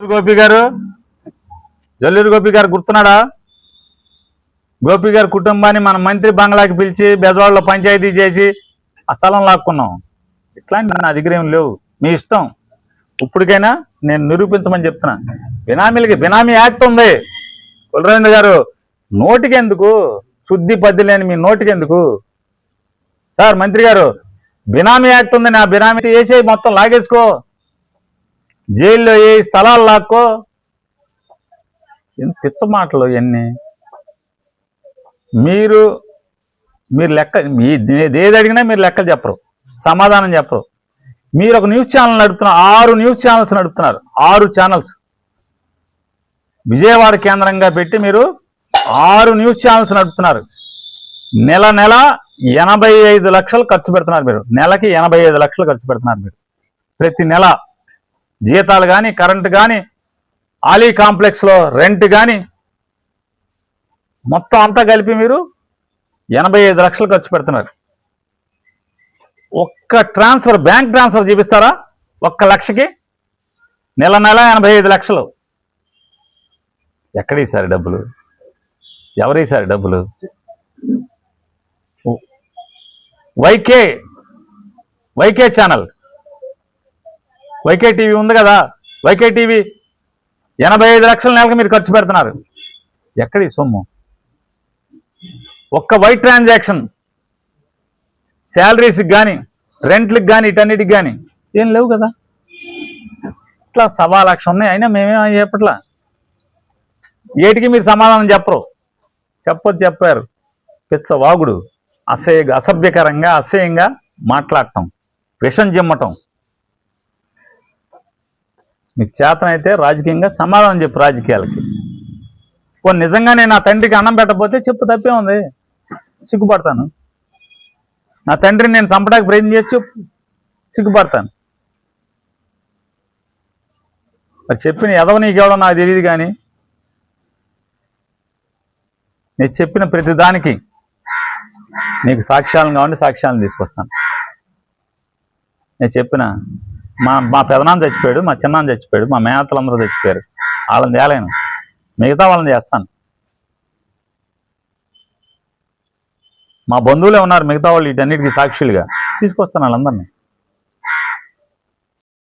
గోపి గారు, జల్లూరు గోపి గారు గుర్తున్నాడా? గోపి గారి కుటుంబాన్ని మన మంత్రి బంగ్లాకి పిలిచి బెజవాడలో పంచాయతీ చేసి ఆ స్థలం లాక్కున్నాం. ఇట్లాంటి నా దగ్గర ఏం లేవు, మీ ఇష్టం. ఇప్పటికైనా నేను నిరూపించమని చెప్తున్నా. బినామీ యాక్ట్ ఉంది. కులరవీంద్ర గారు, నోటికెందుకు శుద్ధి పద్ధి లేని మీ నోటికెందుకు? సార్ మంత్రి గారు, బినామీ యాక్ట్ ఉంది, నా బినామీ వేసే మొత్తం లాగేసుకో, జైల్లో ఏ స్థలాలు లాక్కో. ఎంత పిచ్చ మాటలు ఇవన్నీ. మీరు లెక్క ఏది అడిగినా మీరు లెక్కలు చెప్పరు, సమాధానం చెప్పరు. మీరు ఒక న్యూస్ ఛానల్ నడుపుతున్నారు, 6 న్యూస్ ఛానల్స్ నడుపుతున్నారు. 6 ఛానల్స్ విజయవాడ కేంద్రంగా పెట్టి మీరు 6 న్యూస్ ఛానల్స్ నడుపుతున్నారు. నెల 85 లక్షలు ఖర్చు పెడుతున్నారు మీరు. నెలకి 85 లక్షలు ఖర్చు పెడుతున్నారు మీరు. ప్రతి నెల జీతాలు కానీ, కరెంటు కానీ, ఆలీ కాంప్లెక్స్లో రెంట్ కానీ, మొత్తం అంతా కలిపి మీరు 85 లక్షలు ఖర్చు పెడుతున్నారు. ఒక్క ట్రాన్స్ఫర్, బ్యాంక్ ట్రాన్స్ఫర్ చూపిస్తారా? 1 లక్షకి నెల 85 లక్షలు. ఎక్కడేసారు డబ్బులు? ఎవరేసారు డబ్బులు? వైకే ఛానల్, వైకే టీవీ ఉంది కదా, వైకే టీవీ 85 లక్షల నెలకు మీరు ఖర్చు పెడుతున్నారు. ఎక్కడి సొమ్ము? ఒక్క వైట్ ట్రాన్సాక్షన్, శాలరీస్కి కానీ, రెంట్లకు కానీ, ఇటన్నిటికి కానీ ఏం లేవు కదా. ఇట్లా 1.25 లక్షలు ఉన్నాయి. అయినా మేమేమని చెప్పట్లా. ఏటికి మీరు సమాధానం చెప్పరు. చెప్పారు. పిచ్చ వాగుడు, అసభ్యకరంగా, అసహ్యంగా మాట్లాడటం, విషం జిమ్మటం. మీకు చేతనైతే రాజకీయంగా సమాధానం చెప్పు. రాజకీయాలకి కొన్ని నిజంగానే నా తండ్రికి అన్నం పెట్టకపోతే చెప్పు, తప్పే ఉంది, సిగ్గుపడతాను. నా తండ్రిని నేను చంపడానికి ప్రయత్నం చేసి చెప్పు, సిగ్గుపడతాను. మరి చెప్పిన ఎదవ నీకెవడో నాకు తెలియదు, కానీ నేను చెప్పిన ప్రతిదానికి నీకు సాక్ష్యాలను కావాలంటే సాక్ష్యాలను తీసుకొస్తాను. నేను చెప్పిన మా పెదనాన్న చచ్చిపోయాడు, మా చిన్నాన్న చచ్చిపోయాడు, మా మేనత్తలందరూ చచ్చిపోయారు. వాళ్ళని తేలేను, మిగతా వాళ్ళని చేస్తాను. మా బంధువులే ఉన్నారు మిగతా వాళ్ళు, వీటన్నిటికీ సాక్షులుగా తీసుకొస్తాను వాళ్ళందరినీ.